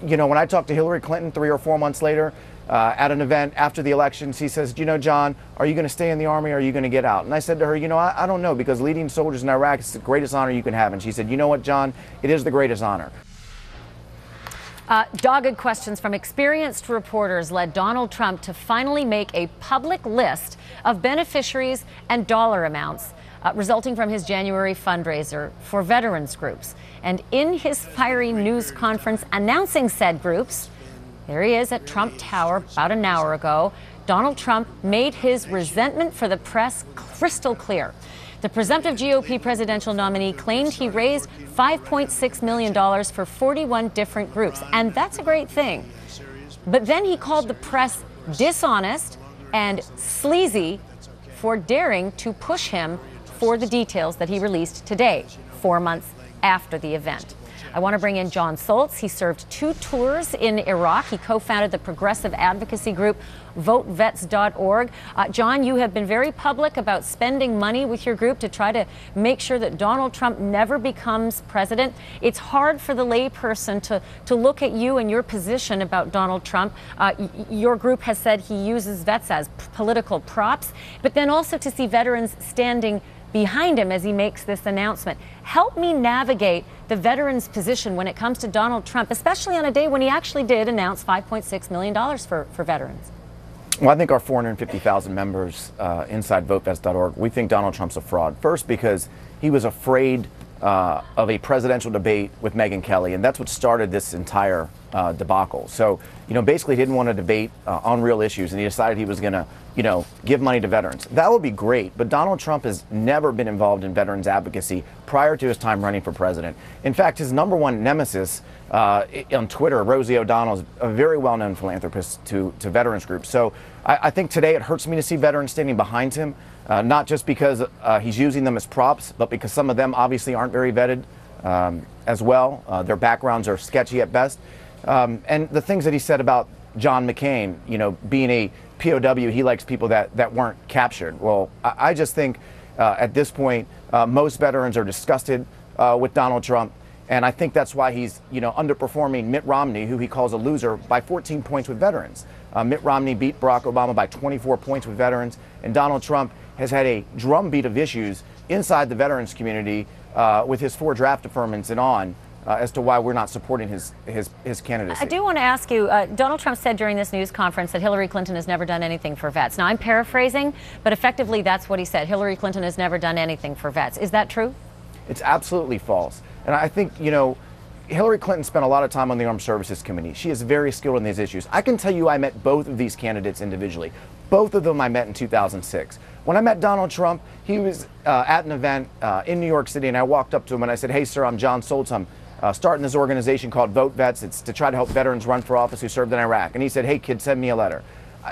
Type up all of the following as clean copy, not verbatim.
when I talked to Hillary Clinton 3 or 4 months later at an event after the elections, he says, John, are you going to stay in the Army or are you going to get out? And I said to her, I don't know, because leading soldiers in Iraq is the greatest honor you can have. And she said, you know what, John, it is the greatest honor. Dogged questions from experienced reporters led Donald Trump to finally make a public list of beneficiaries and dollar amounts resulting from his January fundraiser for veterans groups. And in his fiery news conference announcing said groups, there he is at Trump Tower about an hour ago, Donald Trump made his resentment for the press crystal clear. The presumptive GOP presidential nominee claimed he raised $5.6 million for 41 different groups, and that's a great thing. But then he called the press dishonest and sleazy for daring to push him for the details that he released today, 4 months after the event. I want to bring in Jon Stoltz. He served 2 tours in Iraq. He co-founded the progressive advocacy group VoteVets.org. Jon, you have been very public about spending money with your group to try to make sure that Donald Trump never becomes president. It's hard for the layperson to look at you and your position about Donald Trump. Your group has said he uses vets as political props, but then also to see veterans standing behind him as he makes this announcement. Help me navigate the veterans' position when it comes to Donald Trump, especially on a day when he actually did announce $5.6 million for veterans. Well, I think our 450,000 members inside VoteVets.org, we think Donald Trump's a fraud. First, because he was afraid of a presidential debate with Megyn Kelly, and that's what started this entire debacle. So, basically he didn't want to debate on real issues, and he decided he was going to, give money to veterans. That would be great, but Donald Trump has never been involved in veterans advocacy prior to his time running for president. In fact, his number one nemesis on Twitter, Rosie O'Donnell, is a very well-known philanthropist to veterans groups. So I think today it hurts me to see veterans standing behind him, not just because he's using them as props, but because some of them obviously aren't very vetted as well. Their backgrounds are sketchy at best. And the things that he said about John McCain, being a POW, he likes people that weren't captured. Well, I just think at this point, most veterans are disgusted with Donald Trump. And I think that's why he's, underperforming Mitt Romney, who he calls a loser, by 14 points with veterans. Mitt Romney beat Barack Obama by 24 points with veterans. And Donald Trump has had a drumbeat of issues inside the veterans community with his 4 draft deferments and on. As to why we're not supporting his candidacy. I do want to ask you, Donald Trump said during this news conference that Hillary Clinton has never done anything for vets. Now, I'm paraphrasing, but effectively that's what he said. Hillary Clinton has never done anything for vets. Is that true? It's absolutely false. And I think, Hillary Clinton spent a lot of time on the Armed Services Committee. She is very skilled in these issues. I can tell you I met both of these candidates individually. Both of them I met in 2006. When I met Donald Trump, he was at an event in New York City, and I walked up to him and I said, "Hey, sir, I'm Jon Stoltz. I'm starting this organization called Vote Vets. It's to try to help veterans run for office who served in Iraq." And he said, "Hey, kid, send me a letter."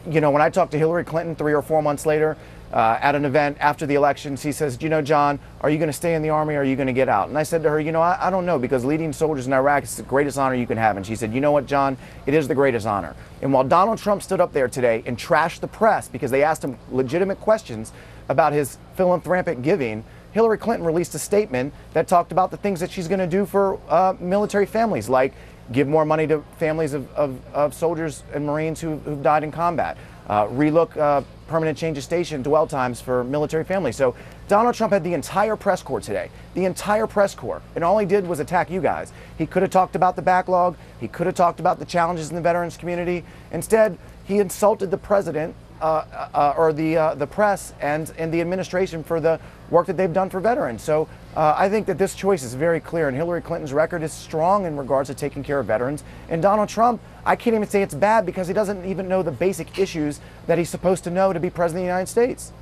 When I talked to Hillary Clinton 3 or 4 months later at an event after the elections, he says, John, are you going to stay in the Army or are you going to get out? And I said to her, I don't know, because leading soldiers in Iraq is the greatest honor you can have. And she said, you know what, John, it is the greatest honor. And while Donald Trump stood up there today and trashed the press because they asked him legitimate questions about his philanthropic giving, Hillary Clinton released a statement that talked about the things that she's going to do for military families, like give more money to families of soldiers and Marines who've died in combat, relook permanent change of station dwell times for military families. So Donald Trump had the entire press corps today, the entire press corps, and all he did was attack you guys. He could have talked about the backlog. He could have talked about the challenges in the veterans community. Instead, he insulted the president or the press and the administration for the work that they've done for veterans. So I think that this choice is very clear, and Hillary Clinton's record is strong in regards to taking care of veterans. And Donald Trump, I can't even say it's bad because he doesn't even know the basic issues that he's supposed to know to be president of the United States.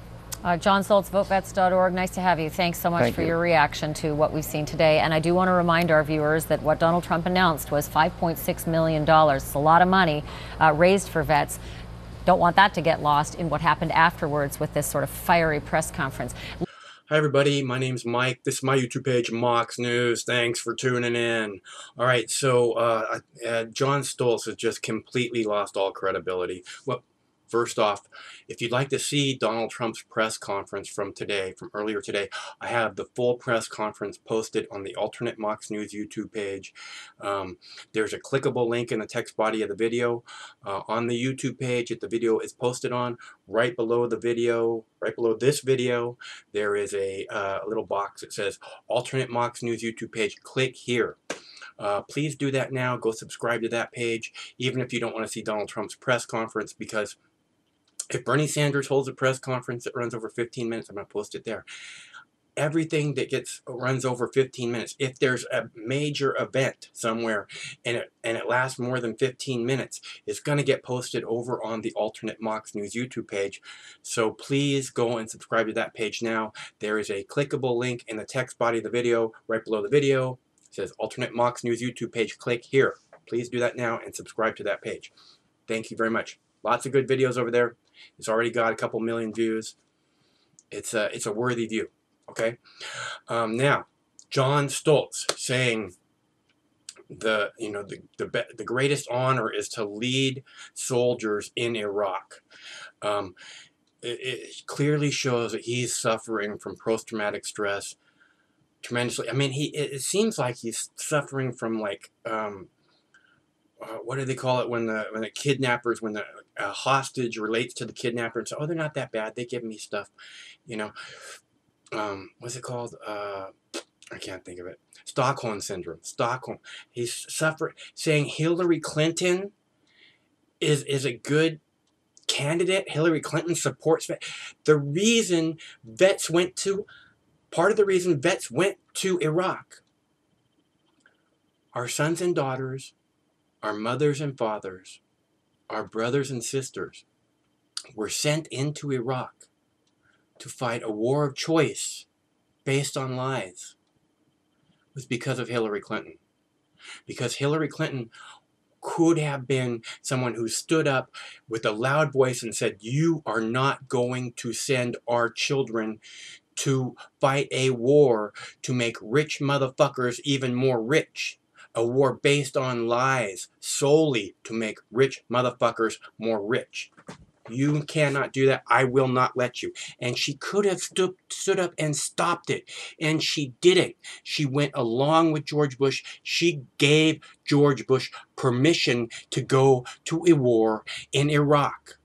Jon Stoltz, VoteVets.org. Nice to have you. Thanks so much for your reaction to what we've seen today. And I do want to remind our viewers that what Donald Trump announced was $5.6 million. It's a lot of money raised for vets. Don't want that to get lost in what happened afterwards with this sort of fiery press conference. Hi everybody, my name's Mike. This is my YouTube page, Mox News. Thanks for tuning in. All right, so Jon Stoltz has just completely lost all credibility. Well, First off, if you'd like to see Donald Trump's press conference from earlier today, I have the full press conference posted on the Alternate Mox News YouTube page. There's a clickable link in the text body of the video on the YouTube page that the video is posted on. Right below the video, right below this video, there is a little box that says Alternate Mox News YouTube page. Click here. Please do that now. Go subscribe to that page, even if you don't want to see Donald Trump's press conference, because if Bernie Sanders holds a press conference that runs over 15 minutes, I'm going to post it there. Everything that runs over 15 minutes, if there's a major event somewhere and it lasts more than 15 minutes, it's going to get posted over on the Alternate Mox News YouTube page. So please go and subscribe to that page now. There is a clickable link in the text body of the video, right below the video. It says Alternate Mox News YouTube page. Click here. Please do that now and subscribe to that page. Thank you very much. Lots of good videos over there. It's already got a couple million views. It's a worthy view. Okay. Now, Jon Stoltz saying the greatest honor is to lead soldiers in Iraq. It clearly shows that he's suffering from post-traumatic stress tremendously. I mean, it seems like he's suffering from, like, what do they call it when the kidnappers, when the hostage relates to the kidnapper and say, oh, they're not that bad, they give me stuff, you know. What's it called? I can't think of it. Stockholm syndrome. Stockholm. He's saying Hillary Clinton is a good candidate. Hillary Clinton supports vets. Part of the reason vets went to Iraq, our sons and daughters, our mothers and fathers, our brothers and sisters were sent into Iraq to fight a war of choice based on lies. It was because of Hillary Clinton. Because Hillary Clinton could have been someone who stood up with a loud voice and said, you are not going to send our children to fight a war to make rich motherfuckers even more rich. A war based on lies solely to make rich motherfuckers more rich. You cannot do that. I will not let you. And she could have stood up and stopped it. And she didn't. She went along with George Bush. She gave George Bush permission to go to a war in Iraq.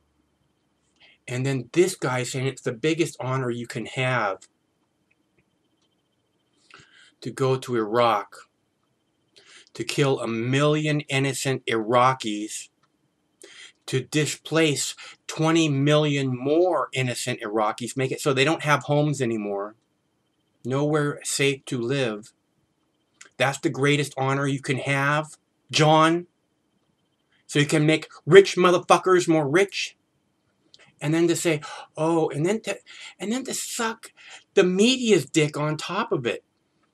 And then this guy saying it's the biggest honor you can have to go to Iraq to kill 1 million innocent Iraqis, to displace 20 million more innocent Iraqis, make it so they don't have homes anymore, nowhere safe to live. That's the greatest honor you can have, John? So you can make rich motherfuckers more rich? And then to say, oh, and then to suck the media's dick on top of it.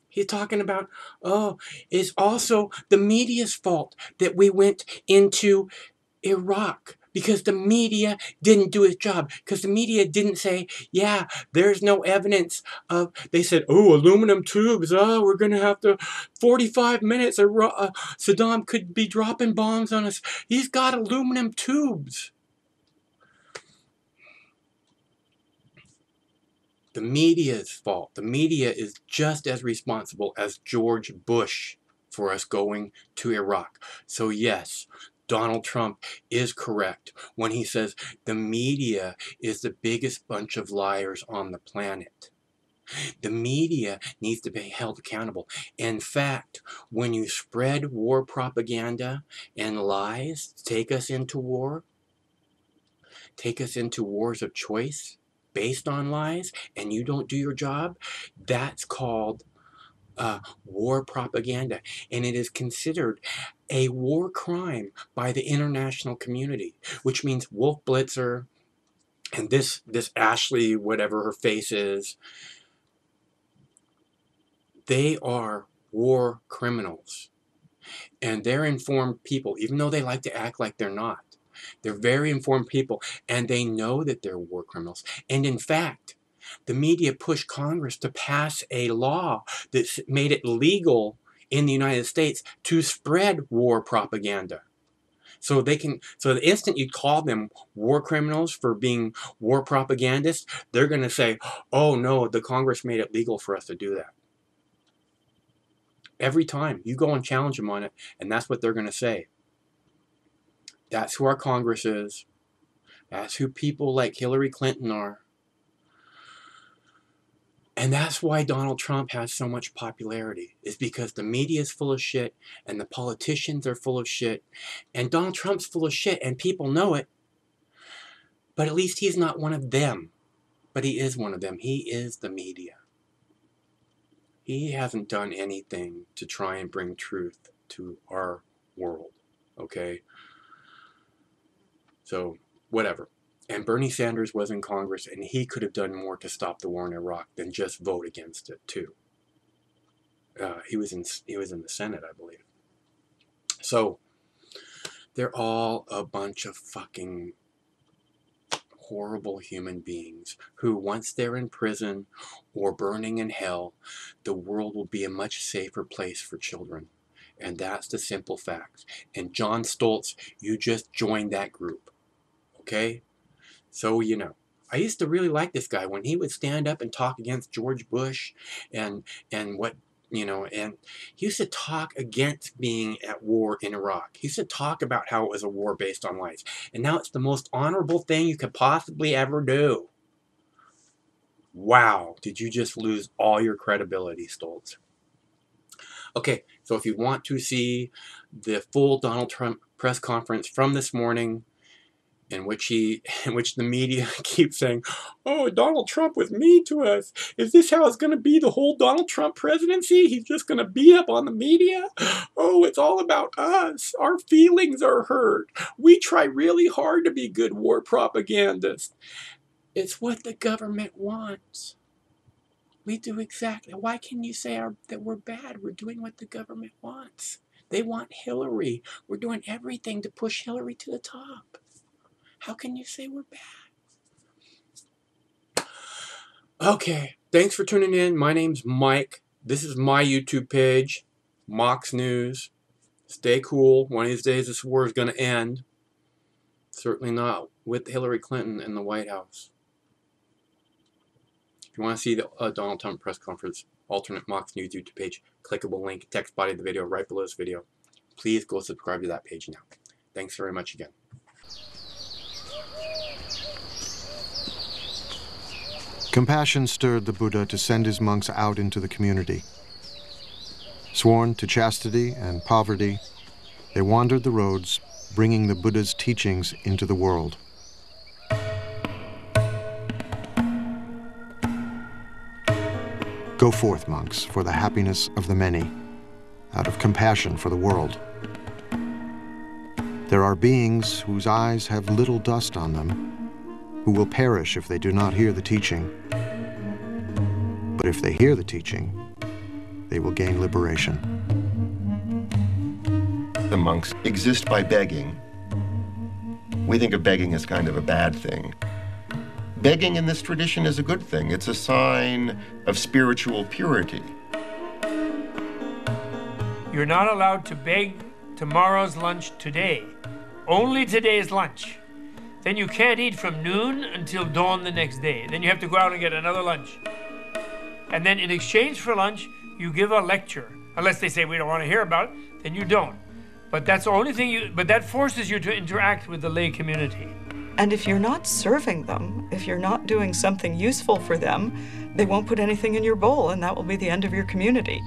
He's talking about, oh, it's also the media's fault that we went into Iraq because the media didn't do its job. Because the media didn't say, yeah, there's no evidence of, they said, oh, aluminum tubes, oh, we're going to have to, 45 minutes, Saddam could be dropping bombs on us. He's got aluminum tubes. The media's fault. The media is just as responsible as George Bush for us going to Iraq. So yes, Donald Trump is correct when he says the media is the biggest bunch of liars on the planet. The media needs to be held accountable. In fact, when you spread war propaganda and lies to take us into war, take us into wars of choice based on lies, and you don't do your job, that's called war propaganda. And it is considered a war crime by the international community, which means Wolf Blitzer and this Ashley, whatever her face is, they are war criminals. And they're informed people, even though they like to act like they're not. They're very informed people, and they know that they're war criminals. And in fact, the media pushed Congress to pass a law that made it legal in the United States to spread war propaganda. So so the instant you call them war criminals for being war propagandists, they're going to say, oh no, the Congress made it legal for us to do that. Every time you go and challenge them on it, and that's what they're going to say. That's who our Congress is. That's who people like Hillary Clinton are. And that's why Donald Trump has so much popularity, is because the media is full of shit and the politicians are full of shit and Donald Trump's full of shit and people know it. But at least he's not one of them. But he is one of them. He is the media. He hasn't done anything to try and bring truth to our world. Okay? So, whatever. And Bernie Sanders was in Congress, and he could have done more to stop the war in Iraq than just vote against it, too. He was in the Senate, I believe. So, they're all a bunch of fucking horrible human beings who, once they're in prison or burning in hell, the world will be a much safer place for children. And that's the simple fact. And Jon Stoltz, you just joined that group. Okay? So, you know, I used to really like this guy when he would stand up and talk against George Bush and what, you know, and he used to talk against being at war in Iraq. He used to talk about how it was a war based on lies. And now it's the most honorable thing you could possibly ever do. Wow, did you just lose all your credibility, Stoltz? Okay, so if you want to see the full Donald Trump press conference from this morning, in which the media keeps saying, oh, Donald Trump was mean to us. Is this how it's going to be the whole Donald Trump presidency? He's just going to beat up on the media? Oh, it's all about us. Our feelings are hurt. We try really hard to be good war propagandists. It's what the government wants. We do exactly. Why can you say that we're bad? We're doing what the government wants. They want Hillary. We're doing everything to push Hillary to the top. How can you say we're bad? Okay, thanks for tuning in. My name's Mike. This is my YouTube page, Mox News. Stay cool. One of these days this war is going to end. Certainly not with Hillary Clinton in the White House. If you want to see the Donald Trump press conference, alternate Mox News YouTube page, clickable link, text body of the video right below this video. Please go subscribe to that page now. Thanks very much again. Compassion stirred the Buddha to send his monks out into the community. Sworn to chastity and poverty, they wandered the roads, bringing the Buddha's teachings into the world. Go forth, monks, for the happiness of the many, out of compassion for the world. There are beings whose eyes have little dust on them, who will perish if they do not hear the teaching. But if they hear the teaching, they will gain liberation. The monks exist by begging. We think of begging as kind of a bad thing. Begging in this tradition is a good thing. It's a sign of spiritual purity. You're not allowed to beg tomorrow's lunch today. Only today's lunch. Then you can't eat from noon until dawn the next day. Then you have to go out and get another lunch. And then in exchange for lunch, you give a lecture. Unless they say we don't want to hear about it, then you don't. But that's the only thing but that forces you to interact with the lay community. And if you're not serving them, if you're not doing something useful for them, they won't put anything in your bowl, and that will be the end of your community.